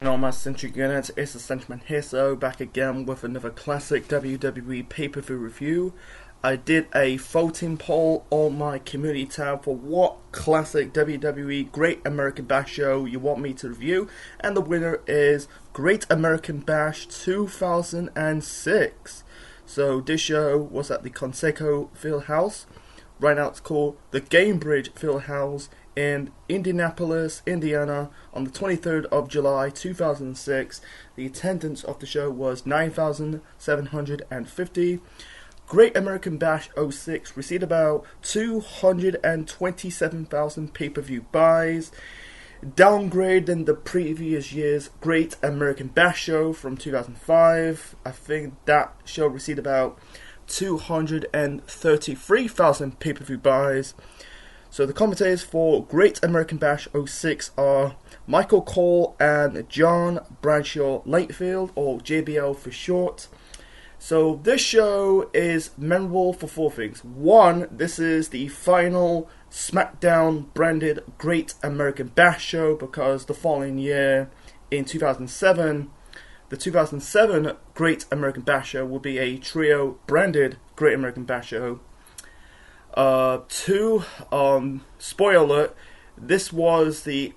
all my Century Units, it's the Centuryman here, so back again with another classic WWE pay-per-view review. I did a voting poll on my community tab for what classic WWE Great American Bash show you want me to review, and the winner is Great American Bash 2006. So this show was at the Conseco Fieldhouse. Right now it's called the Gamebridge Fieldhouse in Indianapolis, Indiana, on the 23rd of July 2006. The attendance of the show was 9,750. Great American Bash 06 received about 227,000 pay-per-view buys. Downgrade than the previous year's Great American Bash show from 2005. I think that show received about 233,000 pay-per-view buys. So the commentators for Great American Bash 06 are Michael Cole and John Bradshaw Latefield, or JBL for short. So this show is memorable for four things. One, this is the final SmackDown branded Great American Bash show, because the following year, in 2007, the 2007 Great American Bash show will be a trio branded Great American Bash show. Two, spoiler alert, this was the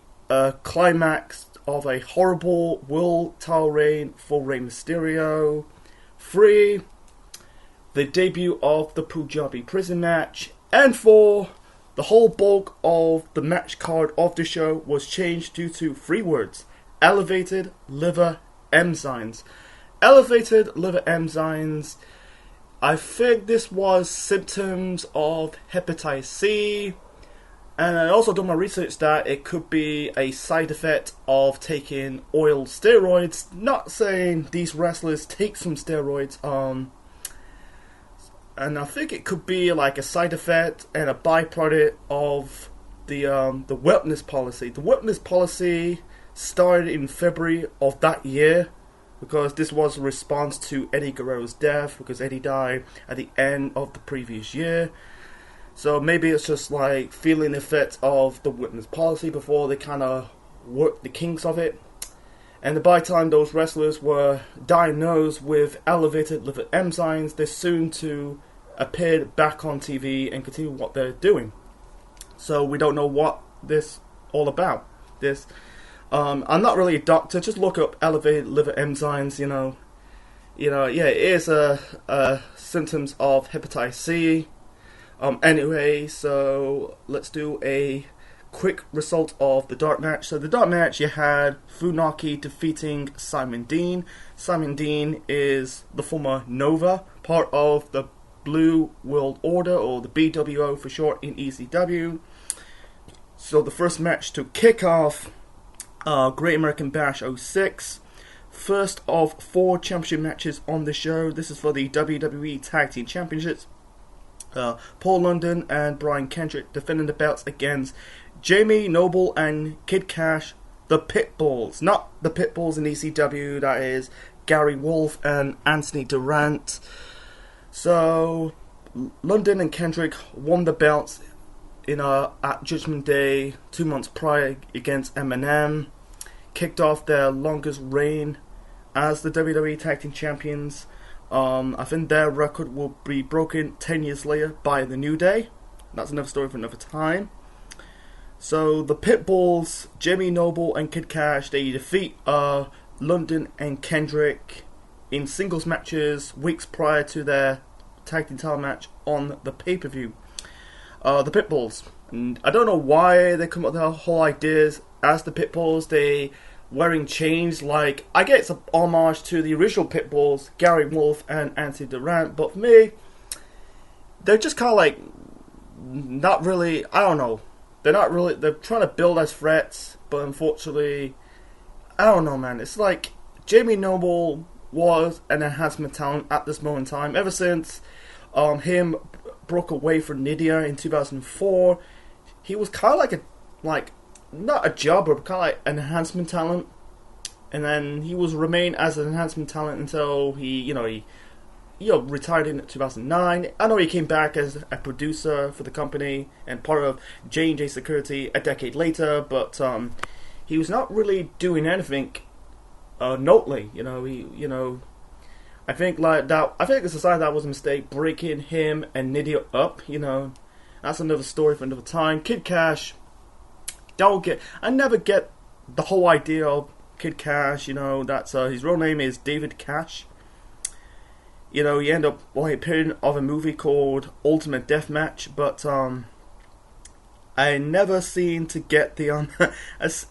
climax of a horrible world title reign for Rey Mysterio. 3, the debut of the Punjabi prison match. And 4, the whole bulk of the match card of the show was changed due to 3 words: elevated liver enzymes. Elevated liver enzymes, I think this was symptoms of hepatitis C, and I also done my research that it could be a side effect of taking oil steroids. Not saying these wrestlers take some steroids, and I think it could be like a side effect and a byproduct of the wellness policy. The wellness policy started in February of that year, because this was a response to Eddie Guerrero's death, because Eddie died at the end of the previous year. So maybe it's just like feeling the effect of the witness policy before they kind of worked the kinks of it. And by the time those wrestlers were diagnosed with elevated liver enzymes, they're soon to appear back on TV and continue what they're doing. So we don't know what this all about. I'm not really a doctor. Just look up elevated liver enzymes. Yeah, it is symptoms of hepatitis C. Anyway, so let's do a quick result of the dark match. So the dark match, you had Funaki defeating Simon Dean. Simon Dean is the former Nova, part of the Blue World Order, or the BWO for short, in ECW. So the first match to kick off Great American Bash 06. First of 4 championship matches on the show. This is for the WWE Tag Team Championships. Paul London and Brian Kendrick defending the belts against Jamie Noble and Kid Cash, the Pitbulls. Not the Pitbulls in ECW, that is Gary Wolf and Anthony Durant. So London and Kendrick won the belts at Judgment Day 2 months prior against Eminem. Kicked off their longest reign as the WWE Tag Team Champions. I think their record will be broken 10 years later by the New Day. That's another story for another time. So the Pitbulls, Jamie Noble and Kid Cash, they defeat London and Kendrick in singles matches weeks prior to their tag team title match on the pay-per-view. The Pitbulls, and I don't know why they come up with their whole ideas as the Pitbulls. They wearing chains, like, I get it's a homage to the original Pitbulls, Gary Wolf and Anthony Durant, but for me, they're just kind of like, not really, I don't know, they're trying to build as threats, but unfortunately, I don't know, man. It's like Jamie Noble was an enhancement talent at this moment in time. Ever since him broke away from Nidia in 2004, he was kind of like not a jobber, but kind of like an enhancement talent. And then he was remain as an enhancement talent until he retired in 2009. I know he came back as a producer for the company and part of J&J Security a decade later, but he was not really doing anything Notley. You know, I think like that. I think it's a sign that was a mistake breaking him and Nidia up. You know, that's another story for another time. Kid Cash, I never get the whole idea of Kid Cash. You know, that's his real name is David Cash. You know, he ended up appearing of a movie called Ultimate Deathmatch, but I never seem to get the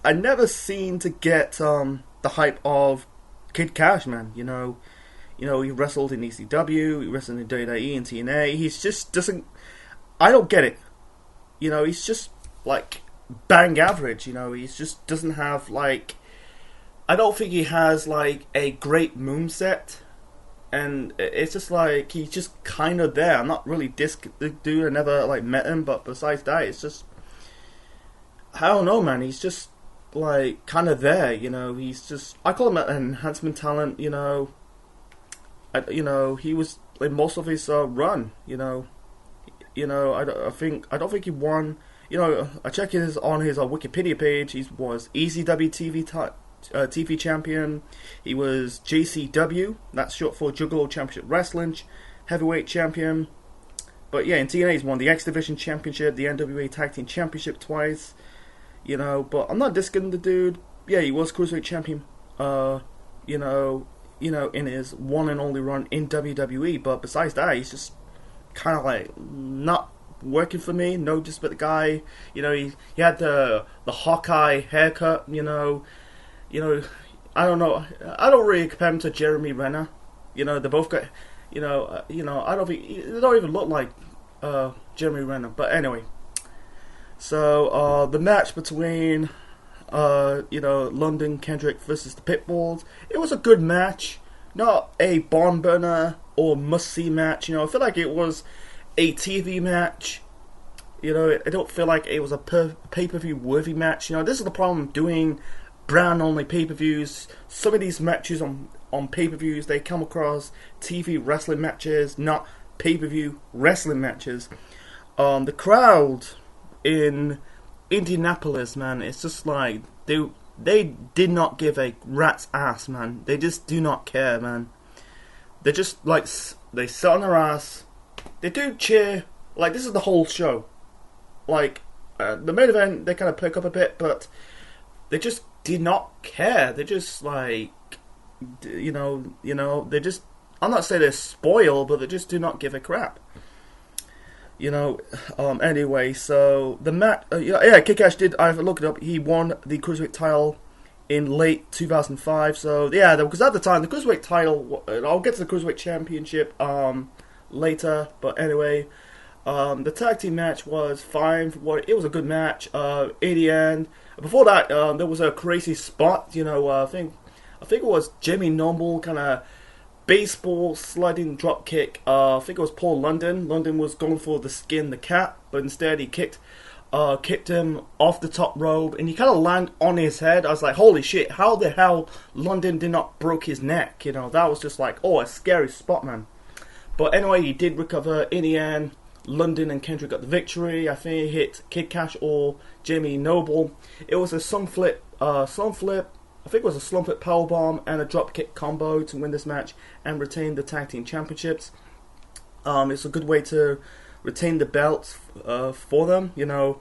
I never seem to get the hype of Kid Cash, man. You know, he wrestled in ECW, he wrestled in WWE and TNA. He's just doesn't. I don't get it. You know, he's just like bang average. You know, he just doesn't have like. I don't think he has like a great moveset. And it's just like he's just kind of there. I'm not really this dude. I never like met him, but besides that, it's just I don't know, man. He's just like kind of there, you know. He's just I call him an enhancement talent, you know. He was in most of his run, you know. I don't think he won. You know, I checked on his Wikipedia page. He was ECW TV champion. He was JCW, that's short for Juggalo Championship Wrestling, heavyweight champion. But yeah, in TNA he's won the X Division Championship, the NWA Tag Team Championship twice. You know, but I'm not discounting the dude. Yeah, he was Cruiserweight champion. In his one and only run in WWE. But besides that, he's just kind of like not working for me. No, just but the guy. You know, he had the Hawkeye haircut. You know, I don't know. I don't really compare him to Jeremy Renner. You know, they both got. I don't think they don't even look like Jeremy Renner. But anyway, so the match between London Kendrick versus the Pitbulls. It was a good match, not a barn burner or must see match. You know, I feel like it was a TV match. You know, I don't feel like it was a pay-per-view worthy match. You know, this is the problem doing brand only pay-per-views. Some of these matches on pay-per-views, they come across TV wrestling matches, not pay-per-view wrestling matches. The crowd in Indianapolis, man, it's just like they did not give a rat's ass, man. They just do not care, man. They just like they sit on their ass. They do cheer. Like, this is the whole show. Like the main event, they kind of pick up a bit, but they just did not care. They just like, they just. I'm not saying they're spoiled, but they just do not give a crap. You know. Anyway, so the match. Kid Cash did. I've looked it up. He won the Cruiserweight title in late 2005. So yeah, because at the time the Cruiserweight title. I'll get to the Cruiserweight Championship later. But anyway, the tag team match was fine. It was a good match. In the end, before that, there was a crazy spot. You know, I think it was Jimmy Noble kind of baseball sliding drop kick. I think it was Paul London. London was going for the skin, the cat, but instead he kicked him off the top rope, and he kind of landed on his head. I was like, holy shit, how the hell London did not broke his neck? You know, that was just like, a scary spot, man. But anyway, he did recover in the end. London and Kendrick got the victory. I think he hit Kid Cash or Jimmy Noble. It was a slump flip. I think it was a slump flip powerbomb and a drop kick combo to win this match and retain the tag team championships. It's a good way to retain the belts for them. You know,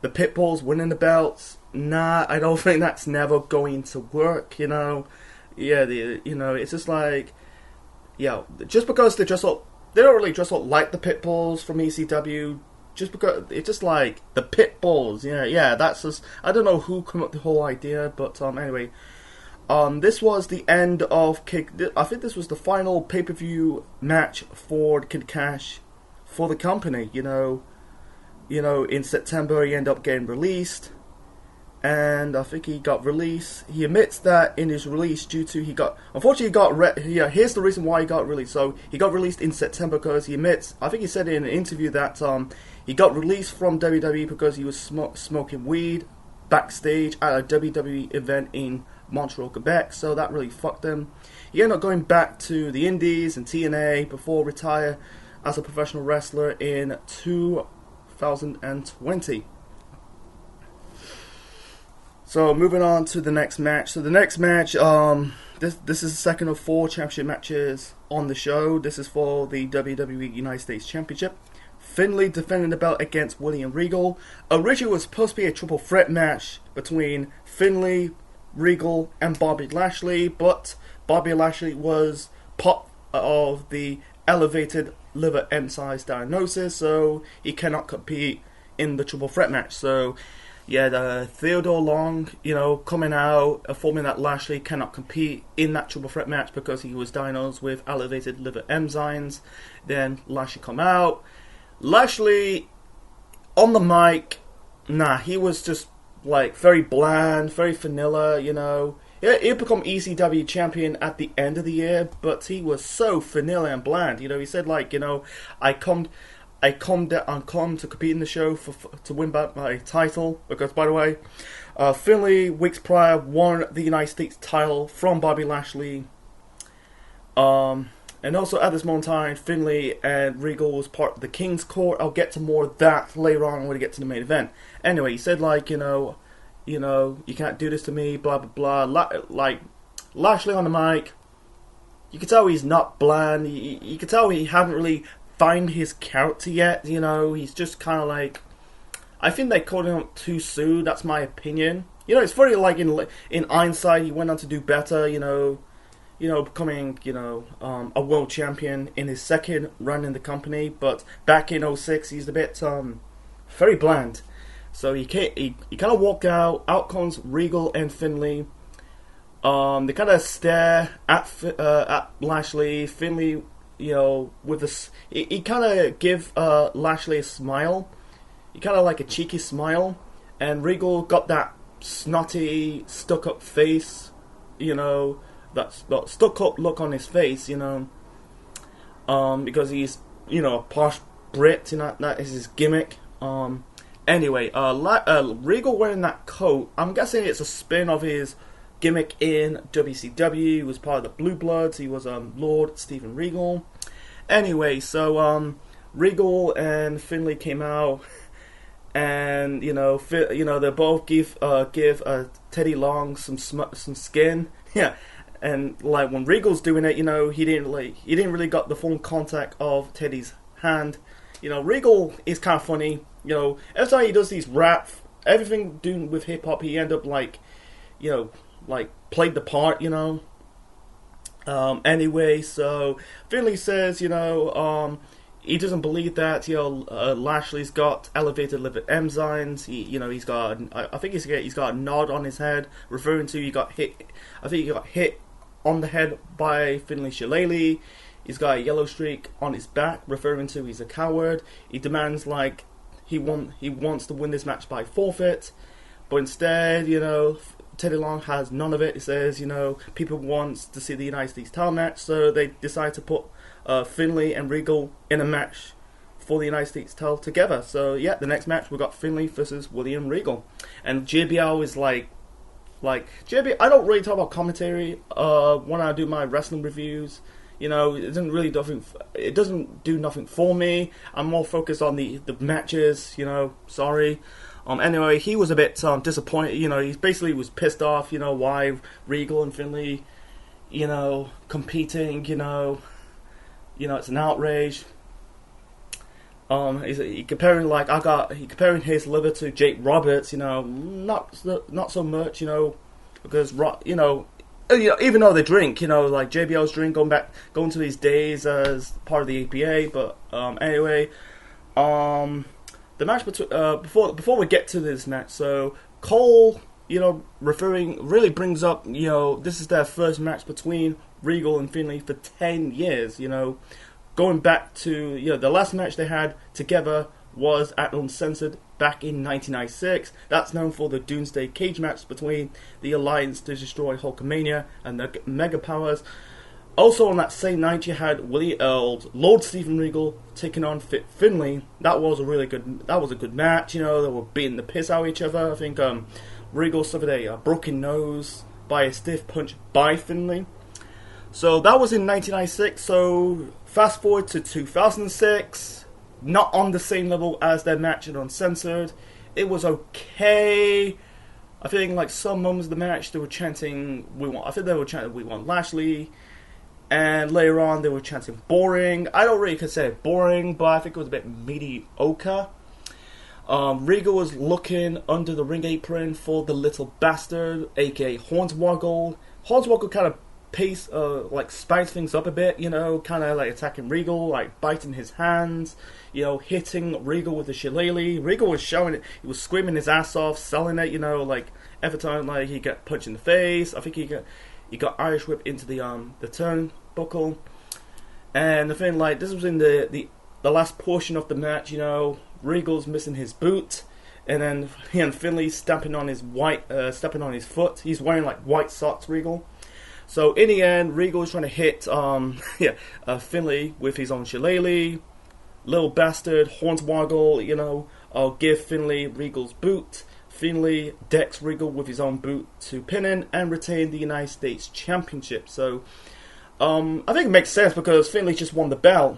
the Pitbulls winning the belts. Nah, I don't think that's never going to work. You know, it's just like, just because they dress up. They don't really dress up like the Pitbulls from ECW, just because it's just like the Pitbulls. Yeah, that's just, I don't know who came up with the whole idea, but anyway, this was the end of I think this was the final pay-per-view match for Kid Cash for the company. You know, in September he ended up getting released. And I think he got released. He admits that in his release here's the reason why he got released. So he got released in September because he admits, I think he said in an interview that he got released from WWE because he was smoking weed backstage at a WWE event in Montreal, Quebec. So that really fucked him. He ended up going back to the Indies and TNA before retire as a professional wrestler in 2020. So moving on to the next match. So the next match, this is the second of 4 championship matches on the show. This is for the WWE United States Championship. Finlay defending the belt against William Regal. Originally it was supposed to be a triple threat match between Finlay, Regal, and Bobby Lashley, but Bobby Lashley was part of the elevated liver enzyme diagnosis, so he cannot compete in the triple threat match. So yeah, Theodore Long, coming out, informing that Lashley cannot compete in that triple threat match because he was diagnosed with elevated liver enzymes. Then Lashley come out. Lashley, on the mic, he was just like very bland, very vanilla, He'll become ECW champion at the end of the year, but he was so vanilla and bland. He said I come to compete in the show to win back my title, because by the way, Finlay weeks prior won the United States title from Bobby Lashley. And also at this moment in time, Finlay and Regal was part of the King's Court. I'll get to more of that later on when we get to the main event. Anyway, he said you can't do this to me, blah blah blah. Like Lashley on the mic, you can tell he's not bland. You can tell he hasn't really found his character yet. He's just kind of like, I think they called him up too soon. That's my opinion. It's very like in hindsight, he went on to do better. Becoming a world champion in his second run in the company. But back in 2006, he's a bit very bland. So he kind of walked out. Out comes Regal and Finlay. They kind of stare at Lashley. Finlay, with this, he kind of give Lashley a smile. He kind of like a cheeky smile, and Regal got that snotty, stuck-up face. That stuck-up look on his face. Because he's a posh Brit. That is his gimmick. Anyway, Regal wearing that coat, I'm guessing it's a spin of his gimmick in WCW. He was part of the Blue Bloods. He was Lord Steven Regal. Anyway, so Regal and Finlay came out, and they both give Teddy Long some skin. Yeah, and like when Regal's doing it, he didn't really got the full contact of Teddy's hand. Regal is kind of funny. Every time he does these rap, everything doing with hip hop, he end up like played the part. Anyway, so Finlay says, he doesn't believe that Lashley's got elevated liver enzymes. He's got, I think he's got a nod on his head, referring to he got hit. I think he got hit on the head by Finlay Shillelagh. He's got a yellow streak on his back, referring to he's a coward. He demands he wants to win this match by forfeit, but instead, Teddy Long has none of it. He says, people want to see the United States title match, so they decide to put Finlay and Regal in a match for the United States title together. So yeah, the next match we got Finlay versus William Regal, and JBL is like JBL. I don't really talk about commentary when I do my wrestling reviews. It doesn't do nothing for me. I'm more focused on the matches. Sorry. Anyway, he was a bit disappointed. He basically was pissed off. Why Regal and Finlay, competing. It's an outrage. He comparing his liver to Jake Roberts. Not so much. Because even though they drink, like JBL's drink, going to these days as part of the APA. But anyway, the match between before we get to this match, so Cole, really brings up, this is their first match between Regal and Finlay for 10 years. Going back to the last match they had together was at Uncensored back in 1996. That's known for the Doomsday Cage match between the Alliance to destroy Hulkamania and the Mega Powers. Also on that same night, you had Lord Steven Regal taking on Finlay. That was a good match. They were beating the piss out of each other. I think Regal suffered a broken nose by a stiff punch by Finlay. So that was in 1996. So fast forward to 2006. Not on the same level as their match at Uncensored. It was okay. I think like some moments of the match they were chanting "We want." I think they were chanting "We want Lashley," and later on they were chanting "boring." I don't really consider it boring, but I think it was a bit mediocre. Regal was looking under the ring apron for the little bastard, aka Hornswoggle. Hornswoggle kind of spice things up a bit, kind of like attacking Regal, like biting his hands, hitting Regal with the shillelagh. Regal was showing it, he was screaming his ass off, selling it, like every time like he got punched in the face. I think he got Irish whip into the turnbuckle. And the thing, like, this was in the last portion of the match, Regal's missing his boot, and then he and Finlay stepping on his foot. He's wearing like white socks, Regal. So in the end, Regal is trying to hit Finlay with his own shillelagh. Little bastard, Hornswoggle, I'll give Finlay Regal's boot. Finlay decks Regal with his own boot to pin in and retain the United States Championship. So I think it makes sense because Finlay just won the belt.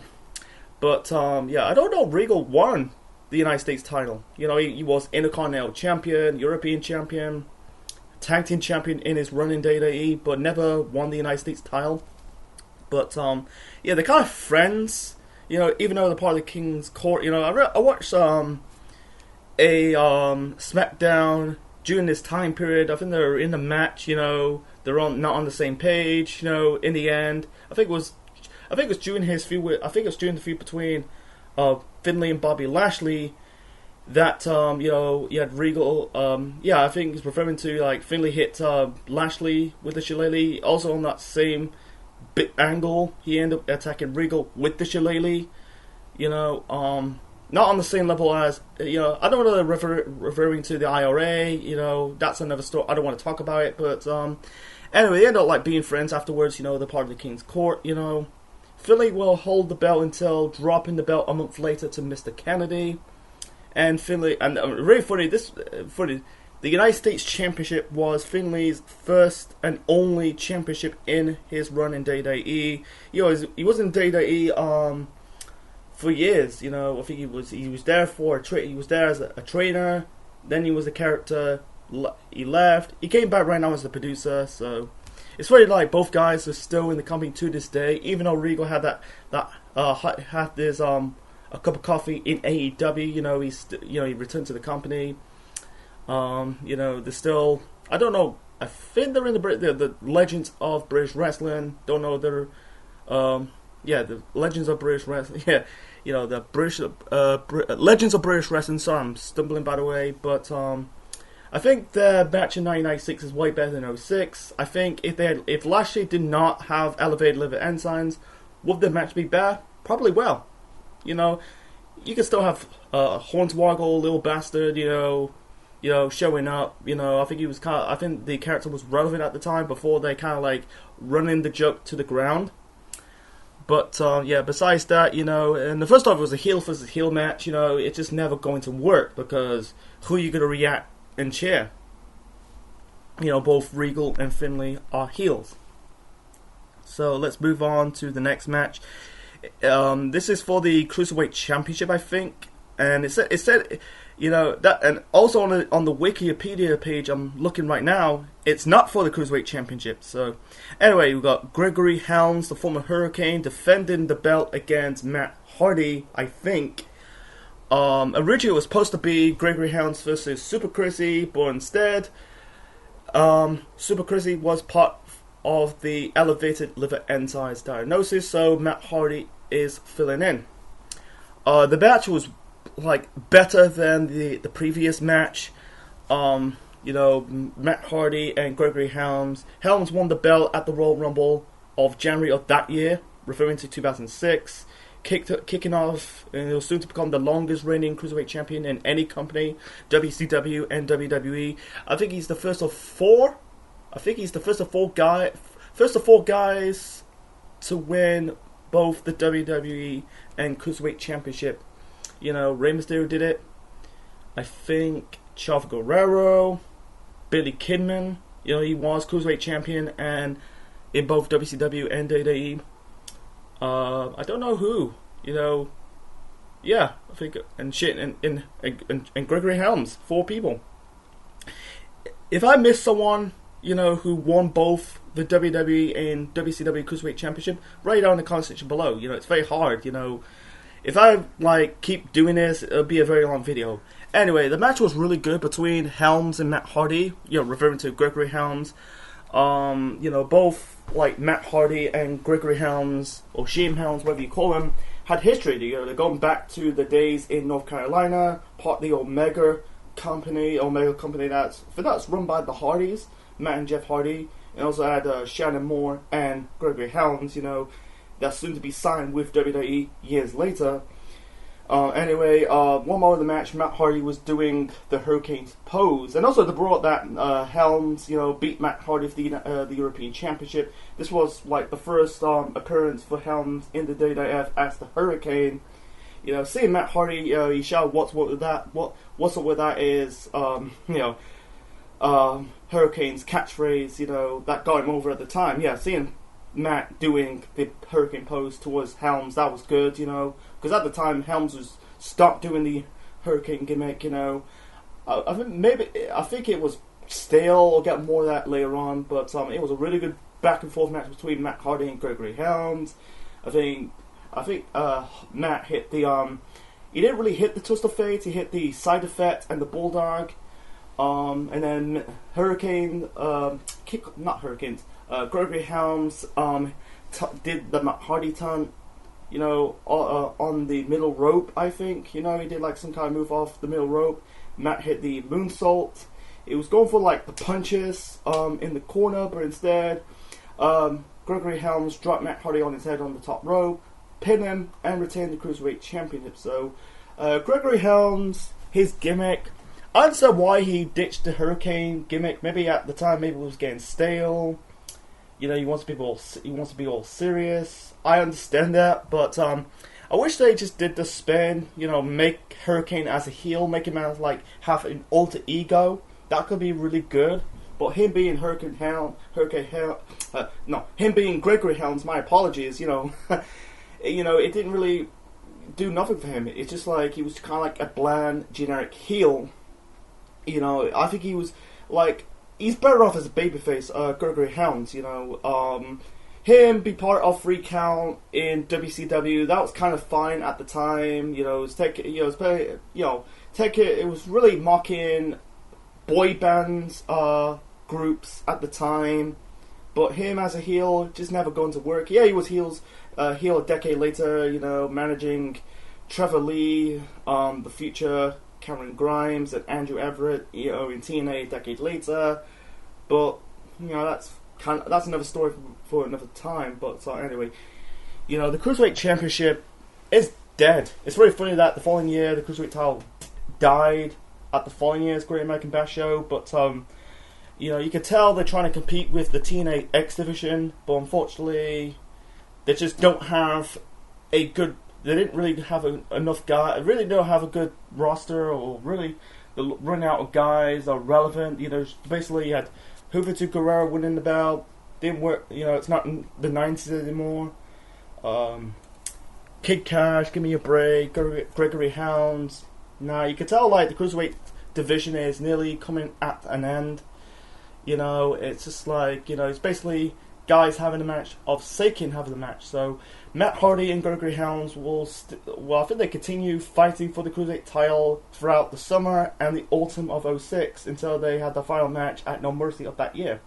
But I don't know, Regal won the United States title. He was Intercontinental Champion, European Champion, Tag Team Champion in his run in WWE, but never won the United States title. But they're kind of friends. Even though they're part of the King's Court. I watched a SmackDown during this time period. I think they were in the match. They're not on the same page. In the end, I think it was during his feud. I think it was during the feud between Finlay and Bobby Lashley that you had Regal. I think he's referring to like Finlay hit Lashley with the shillelagh. Also on that same bit angle, he ended up attacking Regal with the shillelagh. Not on the same level as I don't know they're referring to the IRA. That's another story. I don't want to talk about it, but anyway, they end up like being friends afterwards. They're part of the King's Court. Finlay will hold the belt until dropping the belt a month later to Mr. Kennedy. And Finlay, and really funny, the United States Championship was Finlay's first and only championship in his run in WWE. He was in WWE for years. I think he was there for he was there as a trainer. Then he was a character. He left. He came back right now as the producer. So it's really like both guys are still in the company to this day. Even though Regal had had this a cup of coffee in AEW, he returned to the company. They're still, I don't know, I think they're in the Legends of British Wrestling. Don't know, they're the Legends of British Wrestling. Yeah, the British Legends of British Wrestling. Sorry, I'm stumbling by the way, but I think the match in 1996 is way better than 06. I think if Lashley did not have elevated liver enzymes, would the match be better? Probably well. You can still have Hornswoggle, little bastard, showing up. I think he was I think the character was relevant at the time before they kind of like running the joke to the ground. But besides that, and the first time it was a heel versus heel match. It's just never going to work because who are you going to react and cheer? Both Regal and Finlay are heels. So let's move on to the next match. This is for the Cruiserweight Championship, I think, and it said that, and also on the Wikipedia page I'm looking right now, it's not for the Cruiserweight Championship. So anyway, we've got Gregory Helms, the former Hurricane, defending the belt against Matt Hardy, I think. Originally it was supposed to be Gregory Helms versus Super Chrissy, but instead Super Chrissy was part of the elevated liver enzymes diagnosis, so Matt Hardy is filling in. The match was like better than the previous match. Matt Hardy and Gregory Helms. Helms won the belt at the Royal Rumble of January of that year, referring to 2006. Kicking off, and it was soon to become the longest reigning Cruiserweight Champion in any company, WCW and WWE. I think he's the first of four. First of four guys to win both the WWE and Cruiserweight Championship. Rey Mysterio did it. I think Chavo Guerrero, Billy Kidman. He was Cruiserweight Champion and in both WCW and WWE. I don't know who. I think and Gregory Helms, 4 people. if I miss someone, who won both the WWE and WCW Cruiserweight Championship, write it down in the comment section below. It's very hard. If I keep doing this, it'll be a very long video. Anyway, the match was really good between Helms and Matt Hardy. Referring to Gregory Helms. Both Matt Hardy and Gregory Helms, or Shane Helms, whatever you call him, had history. They're going back to the days in North Carolina, part of the Omega company that's run by the Hardys, Matt and Jeff Hardy, and also had Shannon Moore and Gregory Helms, that's soon to be signed with WWE years later. One more of the match, Matt Hardy was doing the Hurricane's pose, and also they brought that Helms, beat Matt Hardy for the European Championship. This was the first occurrence for Helms in the WWF as the Hurricane. Seeing Matt Hardy, he shouted, "What's up with that?" What's up with that is, Hurricane's catchphrase, that got him over at the time. Yeah, seeing Matt doing the Hurricane pose towards Helms, that was good, because at the time Helms was stopped doing the Hurricane gimmick, I think it was stale. We'll get more of that later on, but it was a really good back and forth match between Matt Hardy and Gregory Helms. I think Matt hit the he didn't really hit the Twist of Fate. He hit the Side Effect and the Bulldog, and then Gregory Helms did the Matt Hardy turn, on the middle rope. I think he did some kind of move off the middle rope. Matt hit the moonsault. It was going for the punches in the corner, but instead Gregory Helms dropped Matt Hardy on his head on the top rope, pin him, and retain the Cruiserweight Championship. So Gregory Helms, his gimmick, I understand why he ditched the Hurricane gimmick. Maybe at the time, maybe it was getting stale. He wants to be all serious. I understand that, but I wish they just did the spin. Make Hurricane as a heel, make him as have an alter ego. That could be really good. But him being him being Gregory Helms. My apologies. It didn't really do nothing for him. It's just he was kind of a bland, generic heel. I think he was he's better off as a babyface, Gregory Helms. Him be part of Free Count in WCW, that was kind of fine at the time. It was really mocking boy bands, groups at the time. But him as a heel just never going to work. Yeah, he was heel a decade later, managing Trevor Lee, the future Cameron Grimes, and Andrew Everett, in TNA a decade later. But that's another story for another time. But anyway, the Cruiserweight Championship is dead. It's really funny that the following year the Cruiserweight title died at the following year's Great American Bash show. But you could tell they're trying to compete with the TNA X division, but unfortunately, they just don't have a good. They didn't really have enough guys. Really don't have a good roster, or really the run out of guys are relevant. Basically you had Juventud Guerrero winning the belt. Didn't work. It's not in the 90s anymore. Kid Cash, give me a break. Gregory Helms. Now you can tell the Cruiserweight division is nearly coming at an end. It's just it's basically guys having a match of sake in having a match. So Matt Hardy and Gregory Helms will I think they continue fighting for the Cruiserweight title throughout the summer and the autumn of '06 until they had the final match at No Mercy of that year.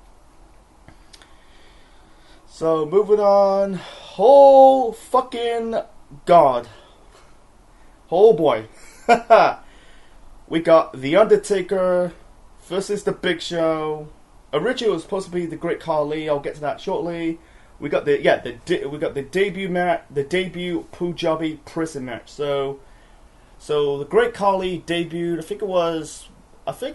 So moving on. Oh fucking god. Oh boy. We got The Undertaker versus The Big Show. Originally it was supposed to be the Great Khali. I'll get to that shortly. We got the debut match, the debut Punjabi prison match. So the Great Khali debuted. I think it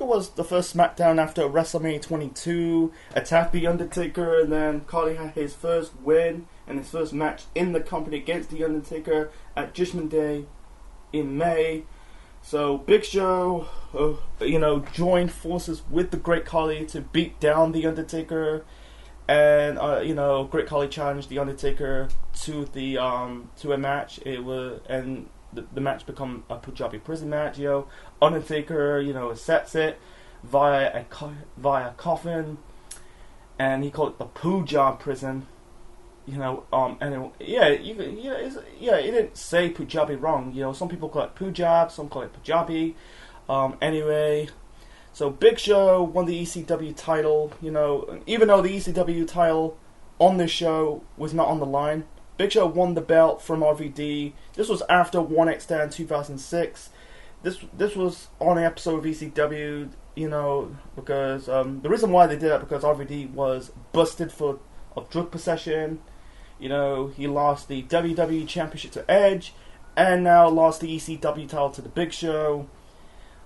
was the first SmackDown after WrestleMania 22. Attacked the Undertaker, and then Khali had his first win and his first match in the company against the Undertaker at Judgment Day in May. So Big Show, joined forces with the Great Khali to beat down the Undertaker, and Great Khali challenged the Undertaker to a match. The match become a Punjabi prison match. Undertaker, accepts it, via coffin, and he called it the Punjab prison. You know, and it didn't say Punjabi wrong. You know, some people call it Punjab, some call it Punjabi. Anyway, so Big Show won the ECW title. You know, even though the ECW title on this show was not on the line, Big Show won the belt from RVD. This was after 1X 2006. This was on an episode of ECW. You know, because the reason why they did that because RVD was busted of drug possession. You know, he lost the WWE Championship to Edge, and now lost the ECW title to the Big Show.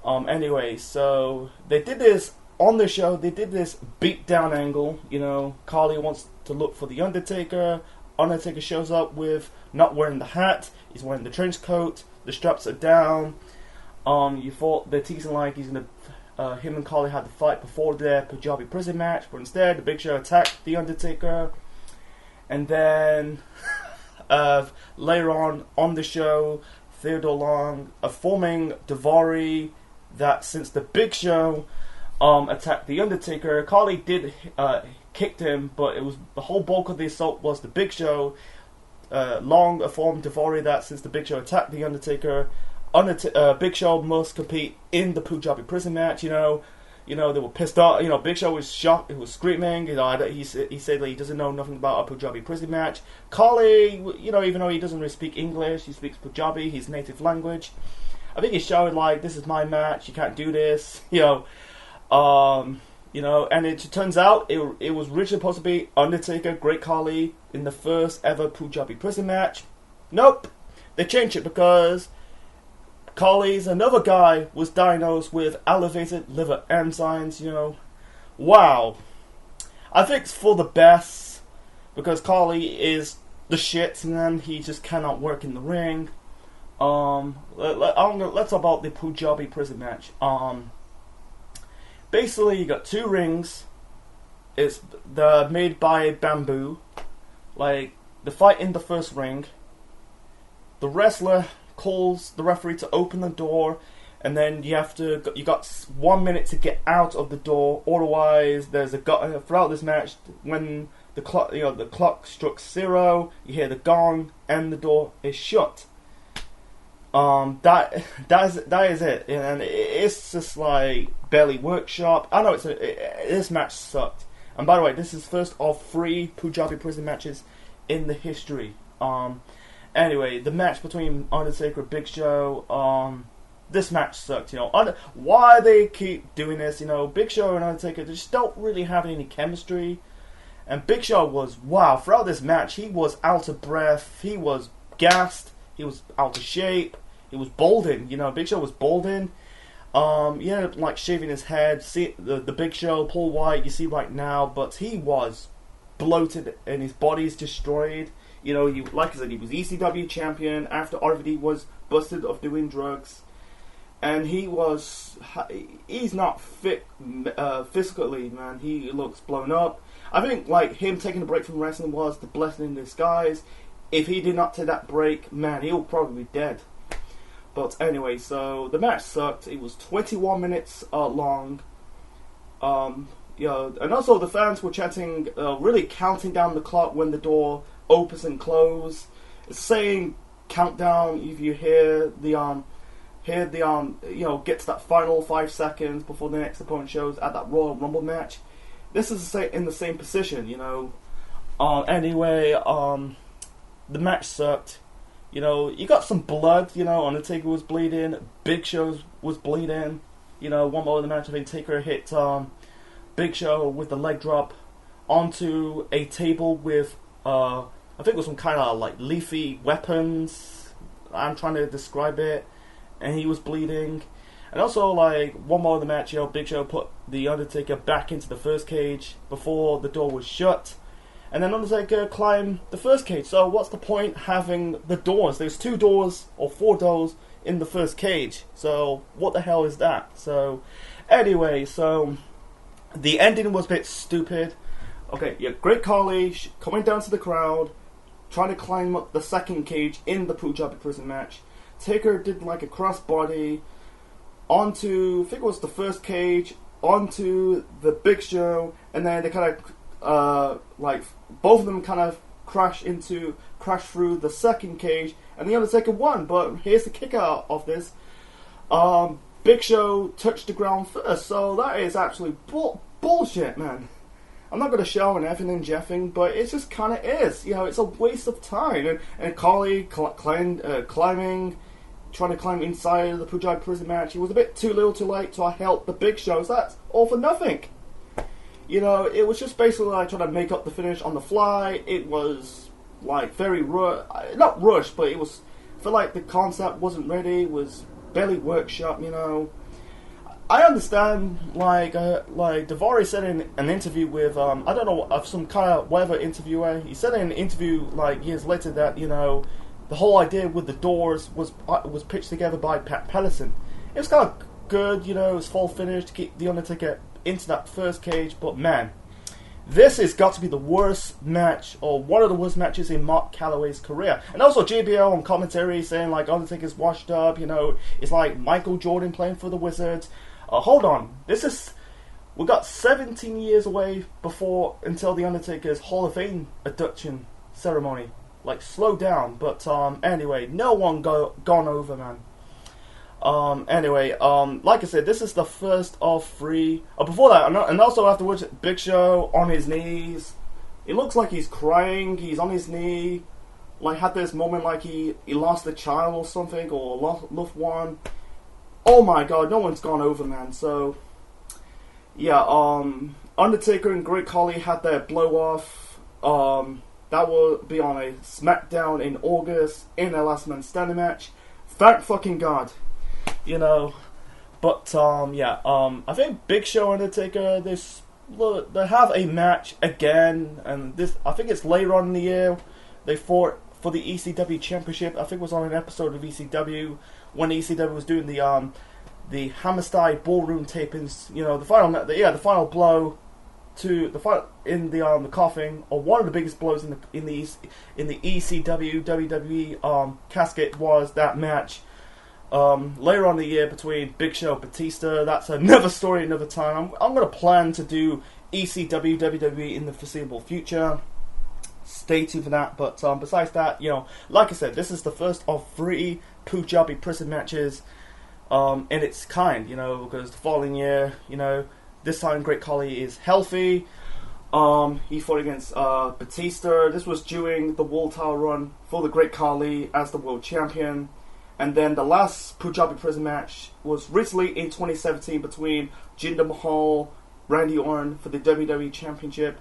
Anyway, so they did this on the show. They did this beatdown angle. You know, Carly wants to look for the Undertaker. Undertaker shows up with not wearing the hat. He's wearing the trench coat. The straps are down. You thought they're teasing like he's gonna. Him and Carly had the fight before their Punjabi prison match, but instead the Big Show attacked the Undertaker. And then later on the show, Theodore Long informing Daivari that since the Big Show attacked the Undertaker, Carly did kicked him, but it was the whole bulk of the assault was the Big Show. Long informed Daivari that since the Big Show attacked the Undertaker, Big Show must compete in the Punjabi prison match. You know, they were pissed off. You know, Big Show was shocked. He was screaming. You know, he said that he doesn't know nothing about a Punjabi prison match. Carly, you know, even though he doesn't really speak English, he speaks Punjabi, his native language. I think he shouted like, "This is my match. You can't do this." You know, and it turns out it was originally supposed to be Undertaker, Great Khali in the first ever Punjabi prison match. Nope, they changed it because Khali's another guy was diagnosed with elevated liver enzymes. You know, wow. I think it's for the best because Khali is the shit, man. He just cannot work in the ring. Let's talk about the Punjabi prison match. Basically, you got two rings. They're made by bamboo. Like the fight in the first ring, the wrestler calls the referee to open the door, and then you got 1 minute to get out of the door. Otherwise, there's throughout this match when the clock struck 0, you hear the gong and the door is shut. That is it, and it's just like barely workshop. I know this match sucked. And by the way, this is first of 3 Punjabi prison matches in the history. Anyway, the match between Undertaker and Big Show, this match sucked, you know. Why they keep doing this, you know, Big Show and Undertaker, they just don't really have any chemistry. And Big Show was, wow, throughout this match, he was out of breath, he was gassed, he was out of shape, he was balding, you know, Big Show was balding. Yeah, like shaving his head, see the Big Show, Paul White, you see right now, but he was bloated and his body's destroyed. You know, like I said, he was ECW champion after RVD was busted of doing drugs, and he's not fit physically, man. He looks blown up. I think like him taking a break from wrestling was the blessing in disguise. If he did not take that break, man, he'll probably be dead. But anyway, so the match sucked. It was 21 minutes long. And also the fans were chanting, really counting down the clock when the door opens and closes. It's saying countdown. If you hear the get to that final 5 seconds before the next opponent shows at that Royal Rumble match. This is in the same position, you know. Anyway, the match sucked. You know, you got some blood, you know, Undertaker was bleeding, Big Show was bleeding. You know, one more of the match, I think Taker hit Big Show with the leg drop onto a table with, I think it was some kind of like leafy weapons. I'm trying to describe it. And he was bleeding. And also, like, one more of the match, you know, Big Show put the Undertaker back into the first cage before the door was shut. And then Undertaker climbed the first cage. So what's the point having the doors? There's 2 doors or 4 doors in the first cage. So what the hell is that? So anyway, so the ending was a bit stupid. Okay, yeah, Great Khali coming down to the crowd, trying to climb up the second cage in the Punjabi prison match. Taker did like a crossbody onto, I think it was the first cage, onto the Big Show, and then they kind of like both of them kind of crash through the second cage, and the Undertaker won. But here's the kicker of this: Big Show touched the ground first, so that is actually bullshit, man. I'm not going to show an effing and jeffing, but it just kind of is. You know, it's a waste of time. And Carly climbing, trying to climb inside of the Punjabi prison match. It was a bit too little too late to help the Big Show. So that's all for nothing. You know, it was just basically like trying to make up the finish on the fly. It was like very not rushed, but it was, I feel like the concept wasn't ready. It was barely workshop, you know. I understand, like Daivari said in an interview with, I don't know, of some kind of whatever interviewer, he said in an interview, like, years later that, you know, the whole idea with the doors was pitched together by Pat Patterson. It was kind of good, you know, it was full finish to keep The Undertaker into that first cage, but man, this has got to be the worst match, or one of the worst matches in Mark Calloway's career. And also JBL on commentary saying, like, Undertaker's washed up, you know, it's like Michael Jordan playing for the Wizards. Hold on, we got 17 years away until the Undertaker's Hall of Fame induction ceremony. Like, slow down. But anyway, no one gone over, man. Anyway, like I said, this is the first of 3. Before that, and also afterwards, Big Show on his knees. It looks like he's crying. He's on his knee. Like, had this moment like he lost a child or something, or a loved one. Oh my god, no one's gone over, man. So, yeah, Undertaker and Great Khali had their blow-off. That will be on a SmackDown in August in their last man standing match. Thank fucking god. You know, but, yeah, I think Big Show and Undertaker, they have a match again, and I think it's later on in the year. They fought for the ECW Championship. I think it was on an episode of ECW, when ECW was doing the Hammerstein ballroom tapings, you know, the final blow to the coffin, or one of the biggest blows in the ECW WWE casket was that match later on in the year between Big Show and Batista. That's another story, another time. I'm going to plan to do ECW WWE in the foreseeable future. Stay tuned for that. But besides that, you know, like I said, this is the first of 3 Punjabi prison matches in its kind, you know, because the following year, you know, this time Great Khali is healthy. He fought against Batista. This was during the world title run for the Great Khali as the world champion. And then the last Punjabi prison match was recently in 2017 between Jinder Mahal, Randy Orton for the WWE Championship.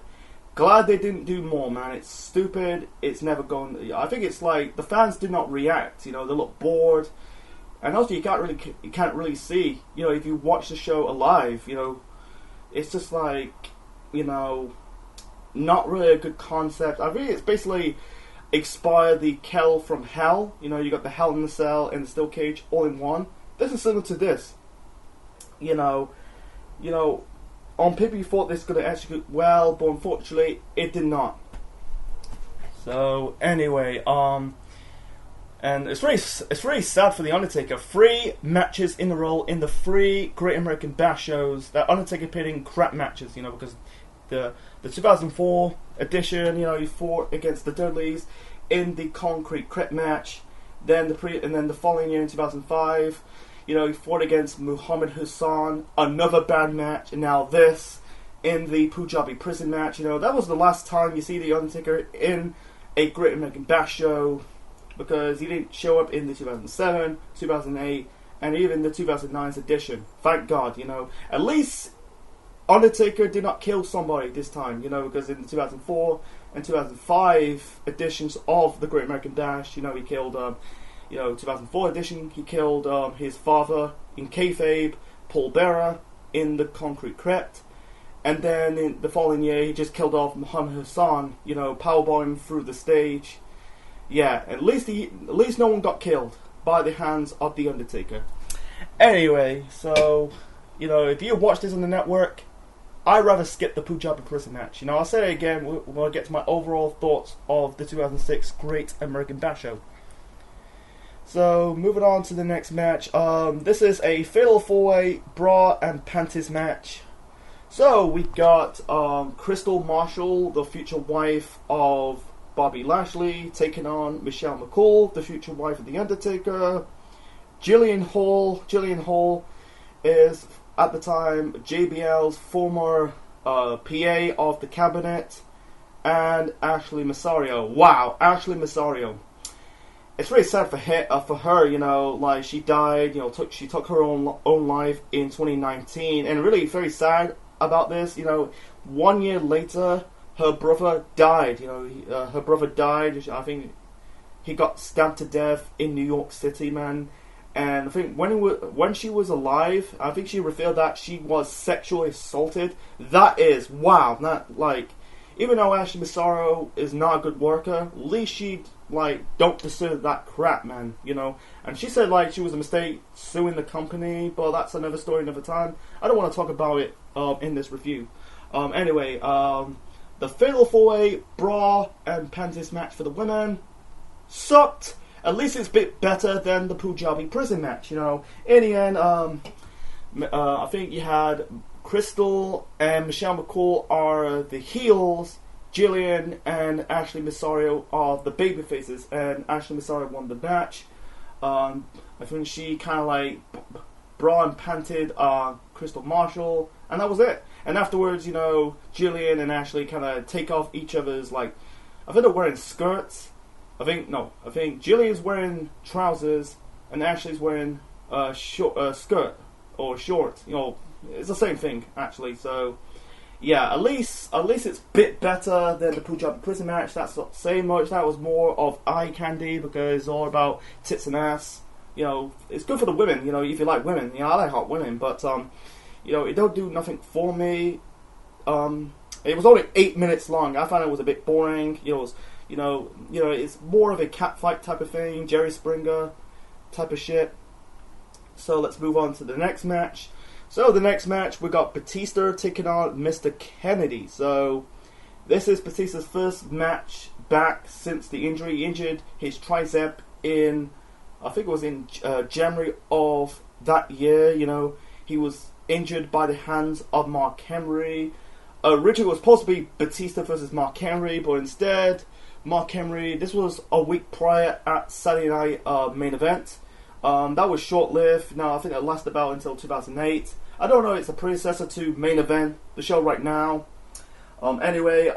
Glad they didn't do more, man. It's stupid. It's never gone. I think it's like the fans did not react. You know, they look bored, and also you can't really see. You know, if you watch the show alive, you know, it's just like, you know, not really a good concept. I think it's basically expired the Hell from Hell. You know, you got the Hell in the Cell and the Steel Cage all in one. This is similar to this. You know. On paper you thought this was going to execute well, but unfortunately it did not. So anyway, and it's really sad for the Undertaker. 3 matches in a row in the 3 Great American Bash shows that Undertaker appeared in crap matches. You know, because the 2004 edition, you know, he fought against the Dudleys in the Concrete Crep match. Then the following year in 2005. You know, he fought against Muhammad Hassan, another bad match, and now this in the Punjabi prison match. You know, that was the last time you see the Undertaker in a Great American Bash show, because he didn't show up in the 2007, 2008, and even the 2009's edition. Thank God, you know. At least Undertaker did not kill somebody this time, you know, because in the 2004 and 2005 editions of the Great American Bash, you know, he killed... 2004 edition, he killed his father in kayfabe, Paul Bearer, in the Concrete Crypt. And then in the following year, he just killed off Muhammad Hassan, you know, powerbombing through the stage. Yeah, at least no one got killed by the hands of The Undertaker. Anyway, so, you know, if you watch this on the network, I'd rather skip the Punjabi prison match. You know, I'll say it again, we're going to get to my overall thoughts of the 2006 Great American Bash show. So, moving on to the next match. This is a Fatal 4-Way Bra and Panties match. So we got Crystal Marshall, the future wife of Bobby Lashley, taking on Michelle McCool, the future wife of The Undertaker. Jillian Hall is at the time JBL's former PA of the cabinet, and Ashley Massario. Wow, Ashley Massario. It's really sad for her, you know, like she died, you know, she took her own life in 2019, and really very sad about this, you know. 1 year later, her brother died. You know, her brother died. I think he got stabbed to death in New York City, man. And I think when she was alive, I think she revealed that she was sexually assaulted. That is wow. Not like, even though Ashley Massaro is not a good worker, at least she like don't deserve that crap, man. You know. And she said like she was a mistake suing the company, but that's another story, another time. I don't want to talk about it in this review. Anyway, the Fatal 4-Way Bra and Panties match for the women sucked. At least it's a bit better than the Punjabi prison match, you know. In the end, I think you had Crystal and Michelle McCool are the heels. Jillian and Ashley Massario are the baby faces, and Ashley Massario won the match. I think she kind of like bra and panted Crystal Marshall, and that was it. And afterwards, you know, Jillian and Ashley kind of take off each other's, like, I think they're wearing skirts. I think Jillian's wearing trousers and Ashley's wearing skirt or shorts. You know, it's the same thing actually. So yeah, at least it's a bit better than the Punjabi prison match. That's not saying much. That was more of eye candy because it's all about tits and ass. You know, it's good for the women. You know, if you like women, you know, I like hot women, but you know, it don't do nothing for me. It was only 8 minutes long. I found it was a bit boring. You know, it was, you know, it's more of a catfight type of thing, Jerry Springer type of shit. So let's move on to the next match. So the next match, we got Batista taking on Mr. Kennedy. So this is Batista's first match back since the injury. He injured his tricep in, I think it was in January of that year. You know, he was injured by the hands of Mark Henry. Originally it was supposed to be Batista versus Mark Henry, but instead Mark Henry, this was a week prior at Saturday Night Main Event. That was short-lived. Now, I think it lasted about until 2008. I don't know, it's a predecessor to Main Event, the show right now. Anyway,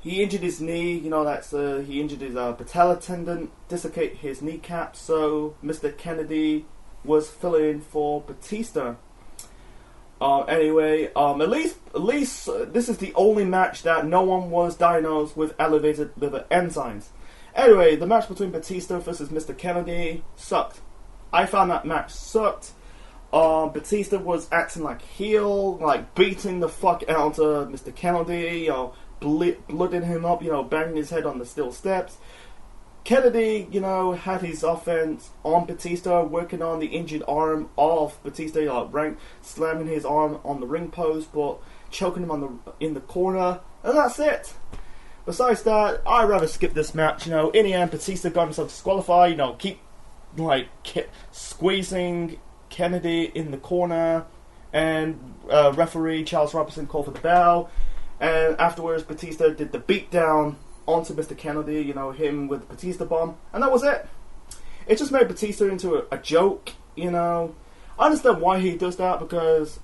he injured his knee. You know, he injured his patella tendon, dislocated his kneecap. So Mr. Kennedy was filling in for Batista. Anyway, at least this is the only match that no one was diagnosed with elevated liver enzymes. Anyway, the match between Batista versus Mr. Kennedy sucked. I found that match sucked. Batista was acting like heel, like beating the fuck out of Mr. Kennedy, you know, blooding him up, you know, banging his head on the steel steps. Kennedy, you know, had his offense on Batista, working on the injured arm of Batista, you know, slamming his arm on the ring post, but choking him in the corner, and that's it. Besides that, I'd rather skip this match. You know, in the end, Batista got himself disqualified. You know, keep squeezing Kennedy in the corner, and referee Charles Robinson called for the bell. And afterwards, Batista did the beatdown onto Mr. Kennedy. You know, him with the Batista bomb, and that was it. It just made Batista into a joke. You know, I understand why he does that because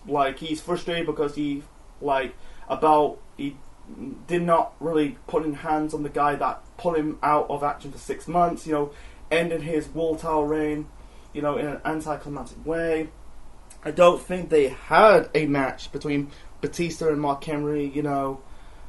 like he's frustrated because he did not really put in hands on the guy that pulled him out of action for 6 months, you know, ending his world title reign, you know, in an anticlimactic way. I don't think they had a match between Batista and Mark Henry, you know,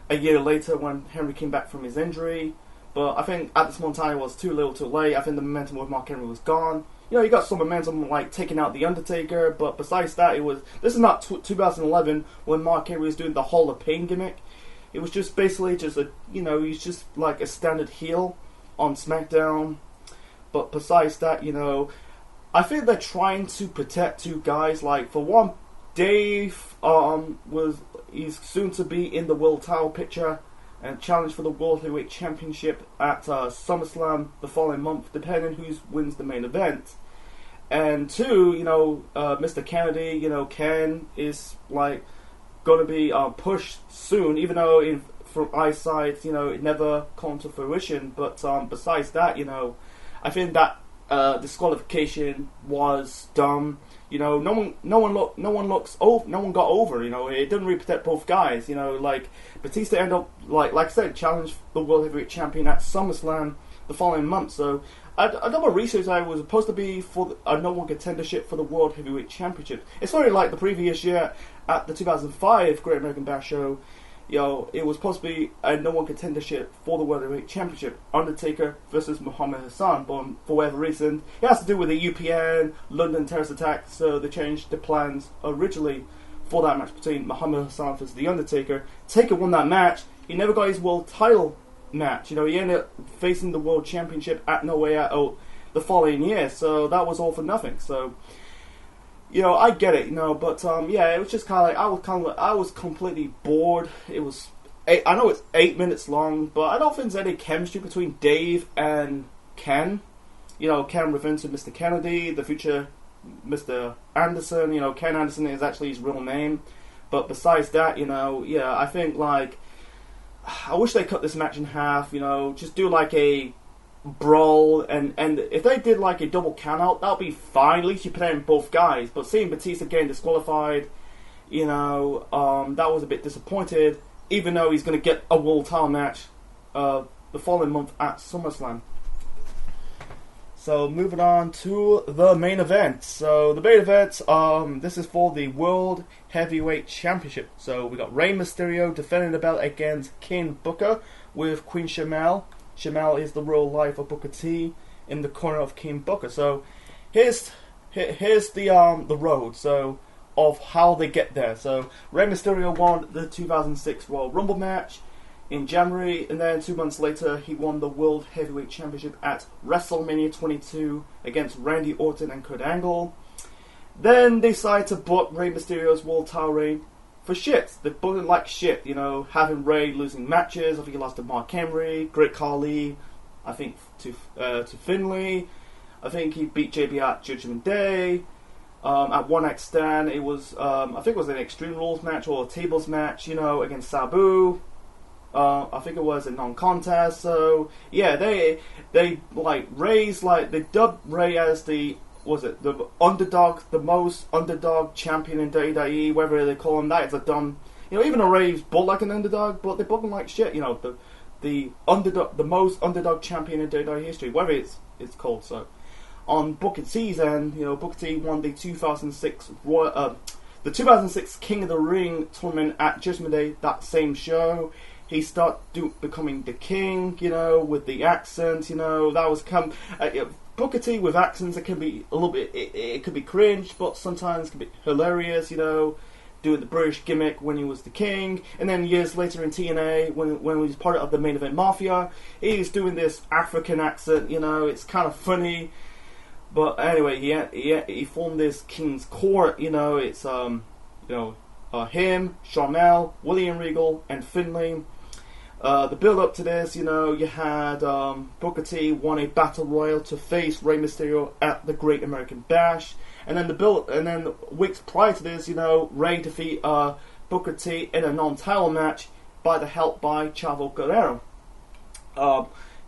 a year later when Henry came back from his injury. But I think at this moment in time it was too little too late. I think the momentum with Mark Henry was gone. You know, you got some momentum like taking out The Undertaker, but besides that, this is not 2011 when Mark Henry was doing the Hall of Pain gimmick. It was just basically just he's just like a standard heel on SmackDown. But besides that, you know, I think they're trying to protect two guys. Like, for one, Dave he's soon to be in the world title picture and challenge for the World Heavyweight Championship at SummerSlam the following month, depending who wins the main event. And two, Mr. Kennedy, Ken is like going to be pushed soon, even though from eyesight, it never come to fruition. But besides that, I think that disqualification was dumb. No one got over. It didn't really protect both guys. Like Batista ended up like I said, challenged the World Heavyweight Champion at SummerSlam the following month. So I done my research. I was supposed to be for a no one contendership for the World Heavyweight Championship. It's very like the previous year at the 2005 Great American Bash show. It was supposed to be a no one contendership for the World Heavyweight Championship. Undertaker versus Muhammad Hassan, but for whatever reason, it has to do with the UPN London terrorist attack. So they changed the plans originally for that match between Muhammad Hassan versus the Undertaker. Taker won that match. He never got his world title match. He ended up facing the World Championship at No Way Out the following year. So that was all for nothing. So. I get it, but it was just kind of like I was completely bored. It was I know it's 8 minutes long, but I don't think there's any chemistry between Dave and Ken. Ken referring to Mr. Kennedy, the future Mr. Anderson. Ken Anderson is actually his real name, but besides that, I think like I wish they cut this match in half. Just do like a brawl, and if they did like a double count out, that would be fine. At least you put in both guys. But seeing Batista getting disqualified, that was a bit disappointed, even though he's going to get a world title match the following month at SummerSlam. So moving on to the main event. So the main event, this is for the World Heavyweight Championship. So we got Rey Mysterio defending the belt against King Booker with Queen Shamel. Shamel is the real life of Booker T in the corner of King Booker. So here's the road. So of how they get there. So Rey Mysterio won the 2006 Royal Rumble match in January, and then 2 months later he won the World Heavyweight Championship at WrestleMania 22 against Randy Orton and Kurt Angle. Then they decided to book Rey Mysterio's world title reign for shit. They booked it like shit, having Rey losing matches. I think he lost to Mark Henry, Great Khali, I think to Finlay. I think he beat JB at Judgment Day. At One Night Stand, it was I think it was an Extreme Rules match or a tables match, against Sabu. I think it was a non-contest. So yeah, they like Rey's like they dubbed Rey as the underdog, the most underdog champion in WWE, whether they call him that, it's a dumb, even though Rey's booked like an underdog, but they book him like shit, the underdog, the most underdog champion in WWE history, whatever it's called. So on Booker T's end, Booker T won the 2006 King of the Ring tournament at Judgment Day, that same show. He started becoming the king, with the accent, that was Booker T with accents, it can be a little bit, it could be cringe, but sometimes it can be hilarious, doing the British gimmick when he was the king. And then years later in TNA, when he was part of the Main Event Mafia, he's doing this African accent, it's kind of funny. But anyway, he formed this King's Court, it's, him, Sharmell, William Regal, and Finlay. The build up to this, you had Booker T won a battle royal to face Rey Mysterio at the Great American Bash, and then weeks prior to this, Rey defeat Booker T in a non-title match by the help by Chavo Guerrero.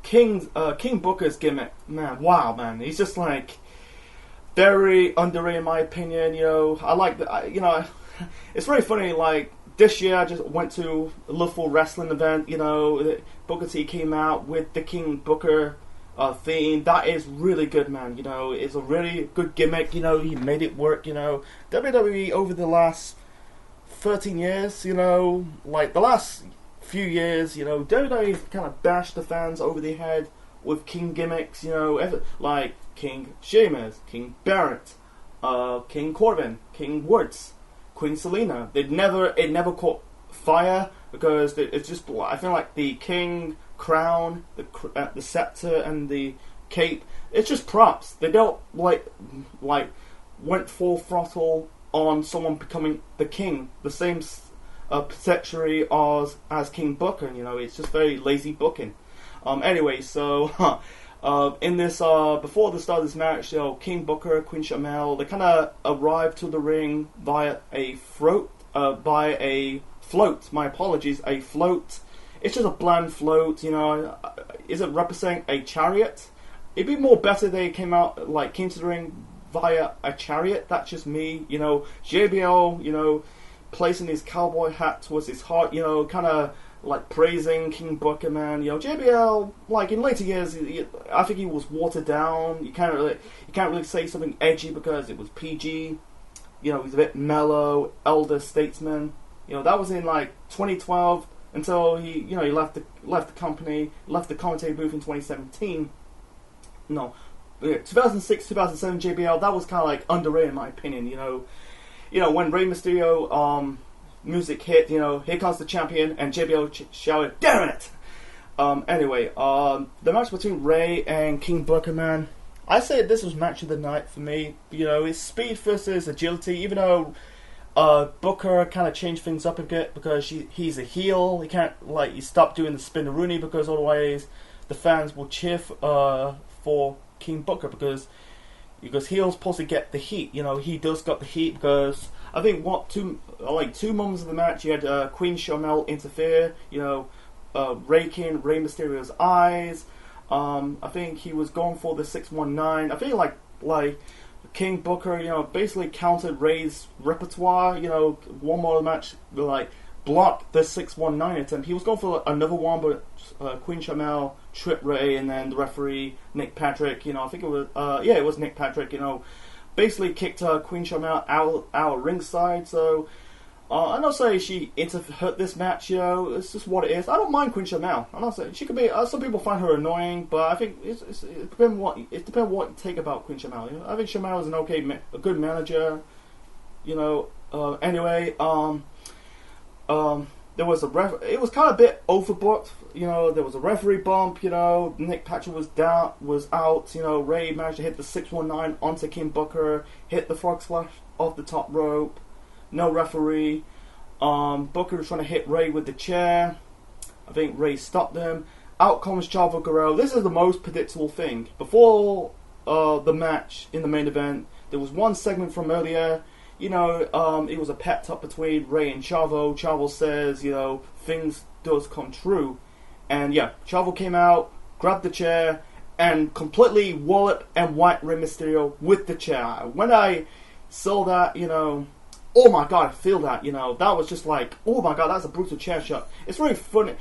King Booker's gimmick, man, he's just like very underrated in my opinion. I like the, it's very funny, like. This year I just went to a Liverpool wrestling event, Booker T came out with the King Booker theme. That is really good, man. It's a really good gimmick, he made it work, WWE over the last 13 years, like the last few years, WWE kind of bashed the fans over the head with King gimmicks, like King Sheamus, King Barrett, King Corbin, King Woods, Queen Selena. It never caught fire because it's just, I feel like the king crown, the scepter, and the cape, it's just props. They don't like went full throttle on someone becoming the king. The same trajectory as King Booker. It's just very lazy booking. Anyway, so In this, before the start of this match, King Booker, Queen Shamel, they kind of arrived to the ring via a float. My apologies, a float. It's just a bland float, Is it representing a chariot? It'd be more better they came to the ring via a chariot. That's just me, JBL, placing his cowboy hat towards his heart, kind of like praising King Booker, man. JBL, like in later years, I think he was watered down. You can't really say something edgy because it was PG. He's a bit mellow, elder statesman. That was in like 2012 until he left the company, left the commentary booth in 2017. No, 2006, 2007 JBL. That was kind of like underrated in my opinion. When Rey Mysterio music hit, here comes the champion, and JBL shouted, "Damn it!" Anyway, the match between Rey and King Booker, man. I say this was match of the night for me. It's speed versus agility, even though Booker kind of changed things up a bit because he's a heel. He can't, he stopped doing the spin-a-rooney because otherwise the fans will cheer for King Booker because heel's supposed to get the heat. He does got the heat because I think 2 moments of the match you had Queen Shamel interfere, rake in Rey Mysterio's eyes. I think he was going for the 619. I feel like King Booker, basically countered Rey's repertoire. One more of the match, blocked the 619 attempt. He was going for another one, but Queen Shamel tripped Rey, and then the referee Nick Patrick, I think it was, it was Nick Patrick, basically kicked Queen Shamel out ringside. So I'm not saying she hurt this match, it's just what it is. I don't mind Queen Shamel. I'm not saying she could be. Some people find her annoying, but I think it depends what you take about Queen Shamel. I think Shamel is a good manager. Anyway, there was it was kind of a bit overbooked. There was a referee bump. Nick Patrick was out. Rey managed to hit the 619 onto King Booker, hit the frog splash off the top rope. No referee. Booker was trying to hit Rey with the chair. I think Rey stopped him. Out comes Chavo Guerrero. This is the most predictable thing. Before the match in the main event, there was one segment from earlier. It was a pep talk between Rey and Chavo. Chavo says, things does come true. And yeah, Chavo came out, grabbed the chair, and completely walloped and wiped Rey Mysterio with the chair. When I saw that, oh my god, I feel that, that was just like, oh my god, that's a brutal chair shot. It's very funny.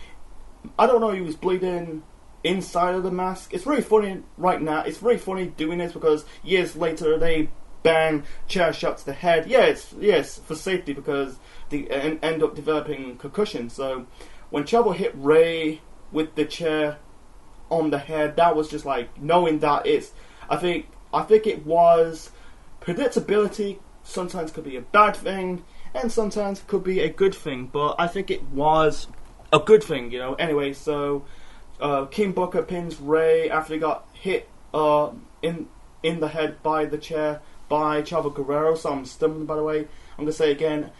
I don't know if he was bleeding inside of the mask. It's very funny right now. It's very funny doing this because years later they bang chair shot to the head. Yes, for safety because they end up developing concussion. So when Chavo hit Rey with the chair on the head, that was just like knowing that I think it was predictability. Sometimes could be a bad thing, and sometimes could be a good thing. But I think it was a good thing, Anyway, so King Booker pins Rey after he got hit in the head by the chair by Chavo Guerrero. So I'm stumbling, by the way. I'm gonna say again,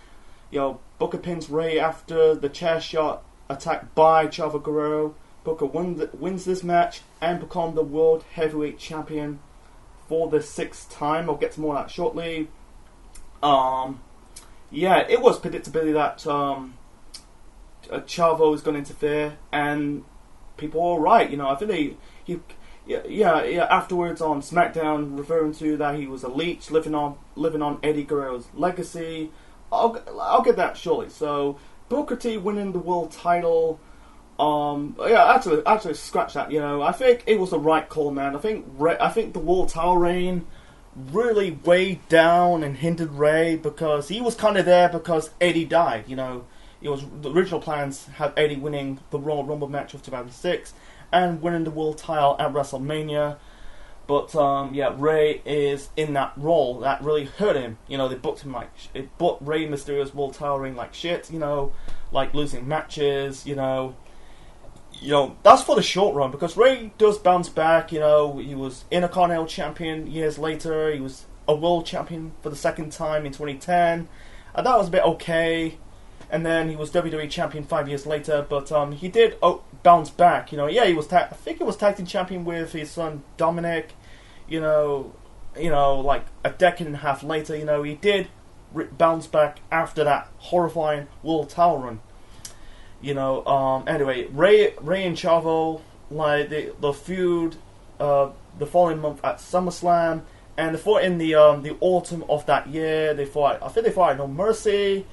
Booker pins Rey after the chair shot attack by Chavo Guerrero. Booker wins this match and become the World Heavyweight Champion for the 6th time. I'll get to more of that shortly. It was predictability that Chavo was going to interfere, and people were right. I think afterwards on SmackDown, referring to that he was a leech living on Eddie Guerrero's legacy. I'll get that shortly. So Booker T winning the world title. Actually, scratch that. I think it was the right call, man. I think the world title reign really weighed down and hindered Rey because he was kind of there because Eddie died. It was the original plans had Eddie winning the Royal Rumble match of 2006 and winning the world title at WrestleMania. But Rey is in that role that really hurt him. They booked him it booked Rey Mysterio's world title reign like shit. Like losing matches. That's for the short run because Rey does bounce back. He was Intercontinental Champion years later. He was a World Champion for the 2nd time in 2010. And that was a bit okay. and then he was WWE champion 5 years later. But he did bounce back. You know, yeah, he was. I think he was tag team champion with his son Dominic. You know, like a decade and a half later. You know, he did bounce back after that horrifying world title run. You know, anyway, Ray and Chavo, like the feud, the following month at SummerSlam, and they fought in the autumn of that year. They fought. I think they fought at No Mercy.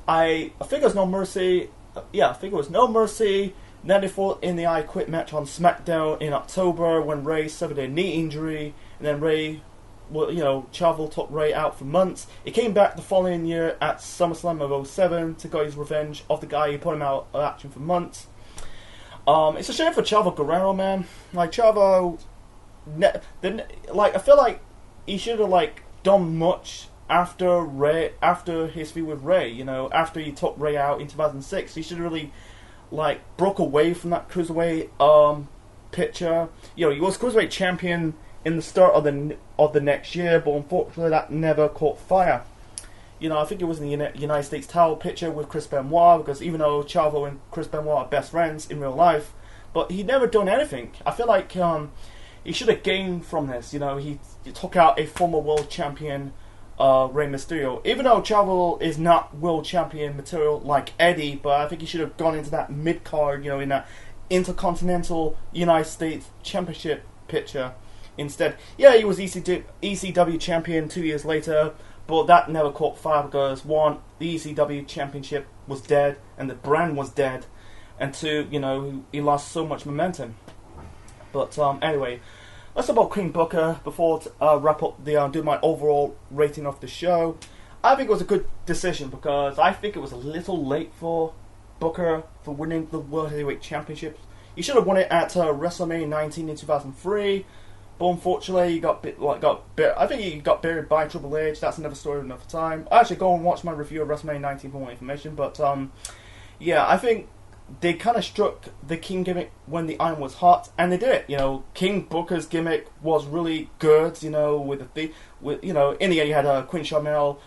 I think it was No Mercy. Yeah, I think it was No Mercy. Then they fought in the I Quit match on SmackDown in October when Ray suffered a knee injury, and then Ray, well, you know, Chavo took Ray out for months. He came back the following year at SummerSlam of 07 to get his revenge of the guy who put him out of action for months. It's a shame for Chavo Guerrero, man. Like Chavo, I feel like he should have like done much after his feud with Ray. You know, after he took Ray out in 2006, he should have really like broke away from that cruiserweight picture. You know, he was cruiserweight champion in the start of the next year, but unfortunately that never caught fire. You know, I think it was in the United States title picture with Chris Benoit, because even though Chavo and Chris Benoit are best friends in real life, but he never done anything. I feel like he should have gained from this. You know, he took out a former world champion, Rey Mysterio. Even though Chavo is not world champion material like Eddie, but I think he should have gone into that mid card, you know, in that Intercontinental United States Championship picture. Instead, yeah, he was ECW champion 2 years later, but that never caught fire because one, the ECW championship was dead and the brand was dead, and two, you know, he lost so much momentum. But anyway, let's talk about King Booker before I wrap up do my overall rating of the show. I think it was a good decision because I think it was a little late for Booker for winning the World Heavyweight Championship. He should have won it at WrestleMania 19 in 2003. But unfortunately, he got I think he got buried by Triple H. That's another story, another time. I actually go and watch my review of WrestleMania 19 for more information. But yeah, I think they kind of struck the King gimmick when the iron was hot, and they did it. You know, King Booker's gimmick was really good. You know, in the end you had Queen Sharmell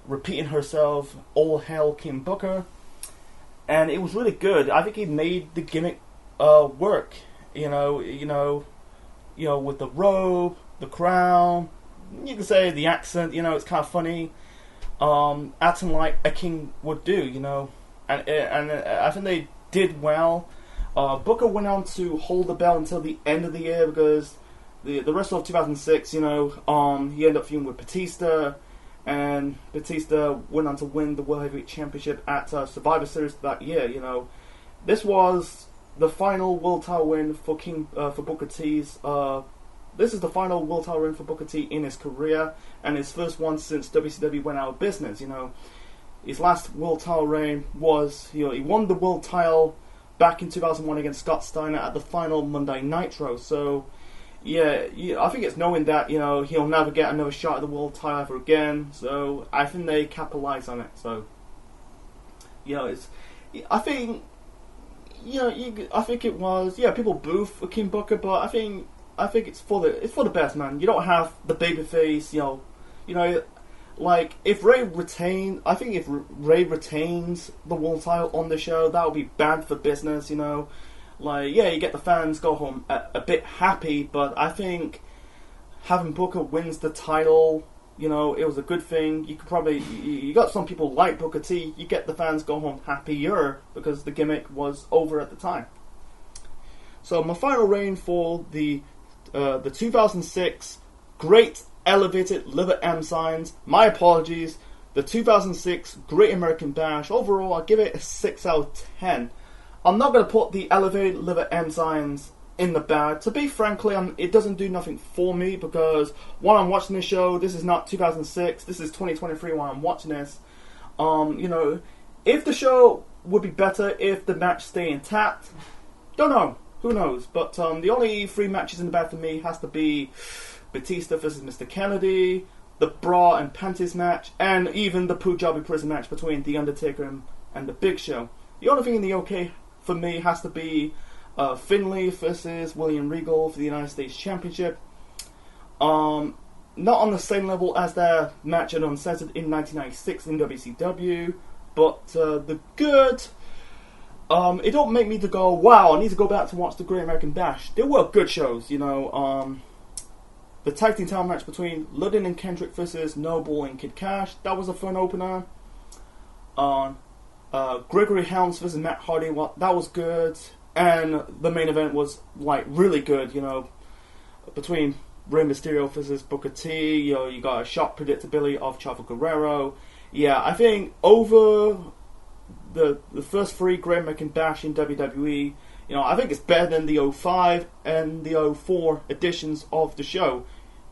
repeating herself, "All hail King Booker," and it was really good. I think he made the gimmick work. You know, with the robe, the crown, you can say the accent, you know, it's kind of funny. Acting like a king would do, you know. And I think they did well. Booker went on to hold the belt until the end of the year because the rest of 2006, you know, he ended up feuding with Batista. And Batista went on to win the World Heavyweight Championship at Survivor Series that year, you know. This was the final world title win for Booker T's. This is the final world title win for Booker T in his career, and his first one since WCW went out of business. You know, his last world title reign was, you know, he won the world title back in 2001 against Scott Steiner at the final Monday Nitro. So, yeah, I think it's knowing that, you know, he'll never get another shot at the world title ever again. So I think they capitalize on it. So, you know, I think. You know, I think it was. Yeah, people boo for King Booker, but I think it's for the best, man. You don't have the babyface. You know, like if Ray retains the world title on the show, that would be bad for business. You know, like yeah, you get the fans go home a bit happy, but I think having Booker wins the title, you know, it was a good thing. You could probably you got some people like Booker T. You get the fans go home happier because the gimmick was over at the time. So my final rating for the 2006 Great Elevated Liver M Signs. My apologies. The 2006 Great American Bash. Overall, I give it a 6 out of 10. I'm not going to put the Elevated Liver M Signs in the bag. To be frankly, it doesn't do nothing for me because while I'm watching this show, this is not 2006, this is 2023 while I'm watching this. You know, if the show would be better if the match stay intact, don't know, who knows, but the only 3 matches in the bag for me has to be Batista versus Mr. Kennedy, the bra and panties match, and even the Punjabi prison match between The Undertaker and The Big Show. The only thing in the OK for me has to be Finlay versus William Regal for the United States Championship. Not on the same level as their match at Uncensored in 1996 in WCW. But the good, it don't make me to go, wow, I need to go back to watch the Great American Bash. They were good shows, you know. The tag team title match between Ludden and Kendrick versus Noble and Kid Cash, that was a fun opener. Gregory Helms versus Matt Hardy, well, that was good. And the main event was like really good, you know, between Rey Mysterio versus Booker T. You know, you got a sharp predictability of Chavo Guerrero. Yeah, I think over the first three Great American Bash in WWE, you know, I think it's better than the 05 and the 04 editions of the show.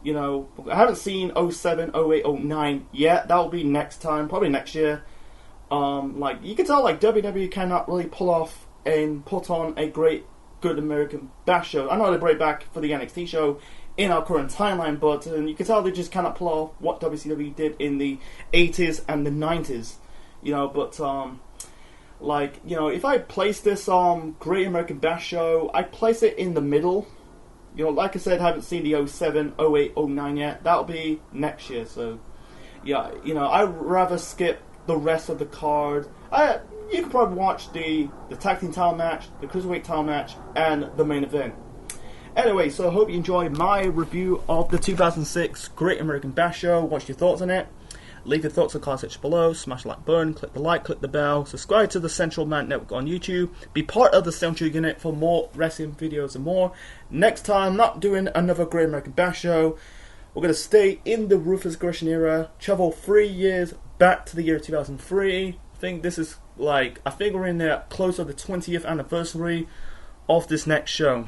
You know, I haven't seen 07, 08, 09 yet. That'll be next time, probably next year. Like, you can tell, like, WWE cannot really pull off and put on a good American Bash show. I know they brought it back for the NXT show in our current timeline, but you can tell they just cannot pull off what WCW did in the 80s and the 90s. You know, but, like, you know, if I place this Great American Bash show, I place it in the middle. You know, like I said, I haven't seen the 07, 08, 09 yet. That'll be next year, so, yeah, you know, I'd rather skip the rest of the card. You can probably watch the tag team title match, the cruiserweight title match, and the main event. Anyway, so I hope you enjoyed my review of the 2006 Great American Bash show. What's your thoughts on it? Leave your thoughts in the comment section below. Smash the like button, click the like, click the bell, subscribe to the Central Man Network on YouTube. Be part of the Central Unit for more wrestling videos and more. Next time, not doing another Great American Bash show. We're going to stay in the Ruthless Aggression era, travel 3 years back to the year 2003. I think this is like, I think we're in there close to the 20th anniversary of this next show.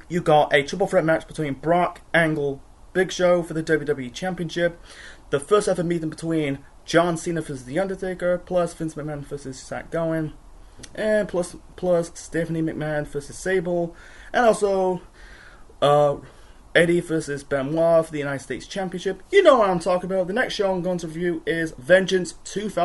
You got a triple threat match between Brock, Angle, Big Show for the WWE Championship. The first ever meeting between John Cena versus The Undertaker, plus Vince McMahon versus Zach Gowen, and plus Stephanie McMahon versus Sable, and also Eddie versus Benoit for the United States Championship. You know what I'm talking about. The next show I'm going to review is Vengeance 2000.